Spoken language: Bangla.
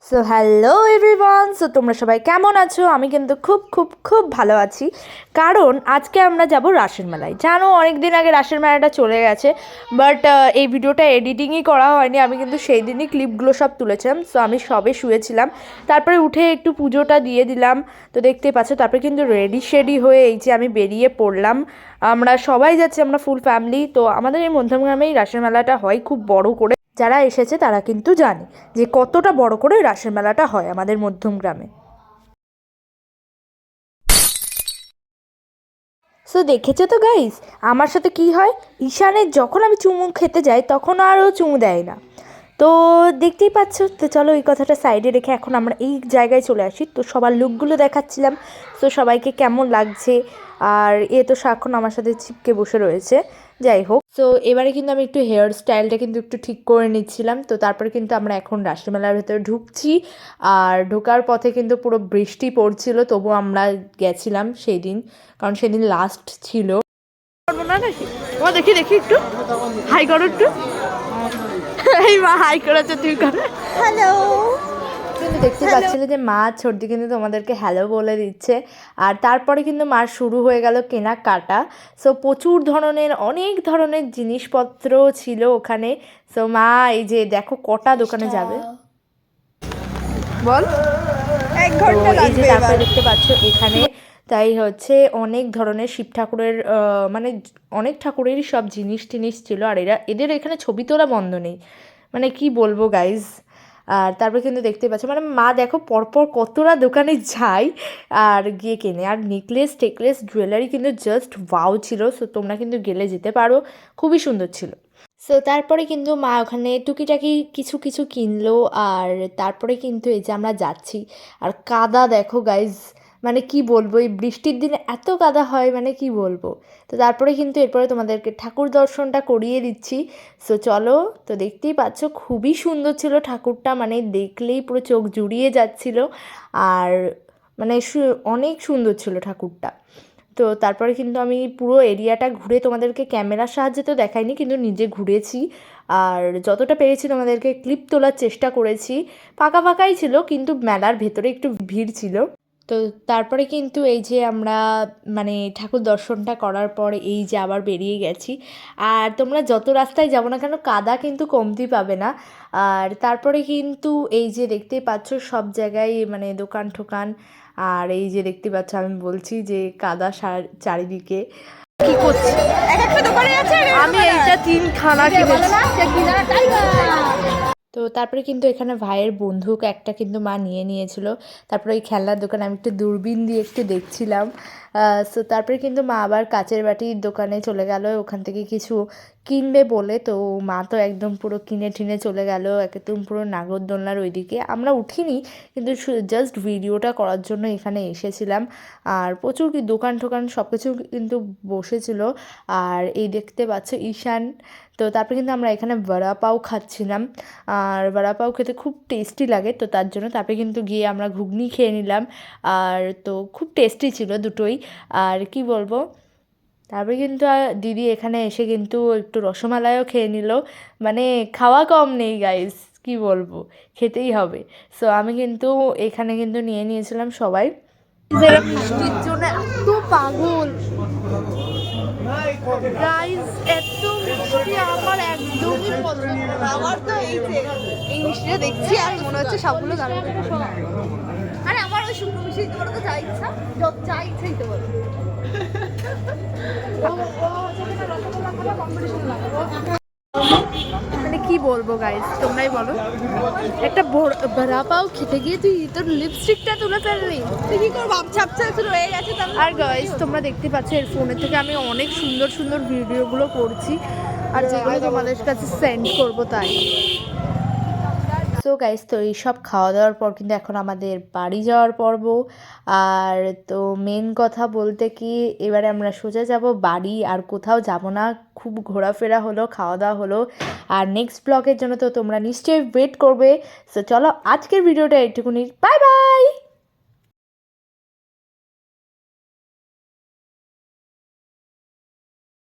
সো হ্যালো এভরিওয়ান, সো তোমরা সবাই কেমন আছো? আমি কিন্তু খুব খুব খুব ভালো আছি, কারণ আজকে আমরা যাব রাসের মেলায়। জানো, অনেক দিন আগে রাসের মেলাটা চলে গেছে, বাট এই ভিডিওটা এডিটিংই করা হয়নি। আমি কিন্তু সেই দিনই ক্লিপগুলো সব তুলেছিলাম। সো আমি সবে শুয়েছিলাম, তারপরে উঠে একটু পুজোটা দিয়ে দিলাম। তো দেখতেই পাচ্ছ, তারপরে কিন্তু রেডি শেডি হয়ে এই যে আমি বেরিয়ে পড়লাম। আমরা সবাই যাচ্ছি, আমরা ফুল ফ্যামিলি। তো আমাদের এই মধ্যমগ্রামেই রাসের মেলাটা হয় খুব বড় করে। যারা এসেছে তারা কিন্তু জানে যে কতটা বড় করে রাসের মেলাটা হয় আমাদের মধ্যমগ্রামে। সো দেখেছো তো গাইস, আমার সাথে কি হয়। ঈশানের যখন আমি চুমু খেতে যাই তখন আরও চুমু দেয় না। তো দেখতেই পাচ্ছ। তো চলো এই কথাটা সাইডে রেখে এখন আমরা এই জায়গায় চলে আসি। তো সবার লুকগুলো দেখাচ্ছিলাম, তো সবাইকে কেমন লাগছে। আর এ তো সারাক্ষণ আমার সাথে চিপকে বসে রয়েছে। যাই হোক, তো এবারে কিন্তু আমি একটু হেয়ার স্টাইলটা কিন্তু একটু ঠিক করে নিচ্ছিলাম। তো তারপরে কিন্তু আমরা এখন রাসমেলার ভেতরে ঢুকছি। আর ঢোকার পথে কিন্তু পুরো বৃষ্টি পড়ছিল, তবু আমরা গেছিলাম সেই দিন, কারণ সেদিন লাস্ট ছিল। না নাকি ও, দেখি দেখি একটু হাই করো একটু। এই মা হাই করেছে, তুই কর। হ্যালো। কিন্তু দেখতে পাচ্ছিলে যে মা ছোটদি কিন্তু তোমাদেরকে হ্যালো বলে দিচ্ছে। আর তারপরে কিন্তু মার শুরু হয়ে গেল কেনাকাটা। সো প্রচুর ধরনের, অনেক ধরনের জিনিসপত্র ছিল ওখানে। সো মা এই যে দেখো কটা দোকানে যাবে বল। এক ঘন্টা এই যে লাগবে তারপরে এবার। দেখতে পাচ্ছ এখানে, তাই হচ্ছে অনেক ধরনের শিব ঠাকুরের মানে অনেক ঠাকুরেরই সব জিনিস টিনিস ছিল। আর এদের এখানে ছবি তোলা বন্ধ নেই, মানে কি বলবো গাইজ। আর তারপরে কিন্তু দেখতে পাচ্ছ মানে মা দেখো পরপর কতটা দোকানে যায় আর গিয়ে কেনে। আর নেকলেস টেকলেস জুয়েলারি কিন্তু জাস্ট ওয়াও ছিল। সো তোমরা কিন্তু গেলে যেতে পারো, খুবই সুন্দর ছিল। সো তারপরে কিন্তু মা ওখানে টুকিটাকি কিছু কিছু কিনলো। আর তারপরে কিন্তু এই যে আমরা যাচ্ছি, আর কাদা দেখো গাইজ, মানে কি বলবো, এই বৃষ্টির দিনে এত কাদা হয় মানে কি বলবো। তো তারপরে কিন্তু এরপরে তোমাদেরকে ঠাকুর দর্শনটা করিয়ে দিচ্ছি। সো চলো। তো দেখতেই পাচ্ছ খুবই সুন্দর ছিল ঠাকুরটা, মানে দেখলেই পুরো চোখ জুড়িয়ে যাচ্ছিল। আর মানে অনেক সুন্দর ছিল ঠাকুরটা। তো তারপরে কিন্তু আমি পুরো এরিয়াটা ঘুরে তোমাদেরকে ক্যামেরার সাহায্যে তো দেখাইনি, কিন্তু নিজে ঘুরেছি। আর যতটা পেরেছি তোমাদেরকে ক্লিপ তোলার চেষ্টা করেছি। ফাঁকা ফাঁকাই ছিল, কিন্তু মেলার ভেতরে একটু ভিড় ছিল। তো তারপরে কিন্তু এই যে আমরা মানে ঠাকুর দর্শনটা করার পর এই যে আবার বেরিয়ে গেছি। আর তোমরা যত রাস্তায় যাবো না কেন, কাদা কিন্তু কমতি পাবে না। আর তারপরে কিন্তু এই যে দেখতেই পাচ্ছ সব জায়গায় মানে দোকান ঠোকান। আর এই যে দেখতে পাচ্ছ আমি বলছি যে কাদা চারিদিকে। কি করছি এক একটা দোকানে আছে আমি, এইটা 3খানা কিনেছি। তো তারপরে কিন্তু এখানে ভাইয়ের বন্দুক একটা কিন্তু মা নিয়ে নিয়েছিল। তারপরে ওই খেলনার দোকানে আমি একটু দূরবীন দিয়ে একটু দেখছিলাম। সো তারপরে কিন্তু মা আবার কাচের বাটির দোকানে চলে গেল ওখান থেকে কিছু কিনবে বলে। তো মা তো একদম পুরো কিনে টিনে চলে গেল একদম পুরো নাগরদোলনার ওইদিকে। আমরা উঠিনি, কিন্তু জাস্ট ভিডিওটা করার জন্য এখানে এসেছিলাম। আর প্রচুর কি দোকান টোকান সব কিছু কিন্তু বসেছিল। আর এই দেখতে পাচ্ছ ঈশান। তো তারপরে কিন্তু আমরা এখানে বড়া পাও খাচ্ছিলাম। আর বড়া পাও খেতে খুব টেস্টি লাগে, তো তার জন্য তারপরে কিন্তু গিয়ে আমরা ঘুগনি খেয়ে নিলাম। আর তো খুব টেস্টি ছিল দুটোই। আর কি বলবো, তারপরে কিন্তু দিদি এখানে এসে কিন্তু একটু রসমালাইও খেয়ে নিল। মানে খাওয়া কম নেই গাইস, কি বলবো, খেতেই হবে। সো আমি কিন্তু এখানে কিন্তু নিয়ে নিয়েছিলাম সবাই। বৃষ্টির জন্য এত পাগল গাইস, এত মিষ্টি আমার একদমই পছন্দ না। আমার তো এই যে এই মিষ্টিটা দেখছি আর মনে হচ্ছে সবগুলো দামি। আরে আমার ওই শুকনো মিষ্টি দিতে পারো, তো যা ইচ্ছা, যা ইচ্ছা দিতে পারো। মানে কি বলবো গাইস, তোমরাই বলো। একটা বড়া পাও খেতে গিয়ে তুই তোর লিপস্টিকটা তুলে ফেললি, তুই কি করবো, ছাপছা একটু রয়ে গেছে তাহলে। আর গাইস তোমরা দেখতে পাচ্ছ এর ফোনের থেকে আমি অনেক সুন্দর সুন্দর ভিডিওগুলো করছি, আর যেগুলো তোমাদের কাছে সেন্ড করবো তাই। সো গাইস, তো এইসব খাওয়া দাওয়ার পর কিন্তু এখন আমাদের বাড়ি যাওয়ার পর্ব। আর তো মেন কথা বলতে কি, এবারে আমরা সোজা যাব বাড়ি, আর কোথাও যাব না। খুব ঘোরাফেরা হলো, খাওয়া দাওয়া হলো। আর নেক্সট ব্লগের জন্য তো তোমরা নিশ্চয়ই ওয়েট করবে। সো চলো আজকের ভিডিওটা এইটুকুনি, বাই বাই।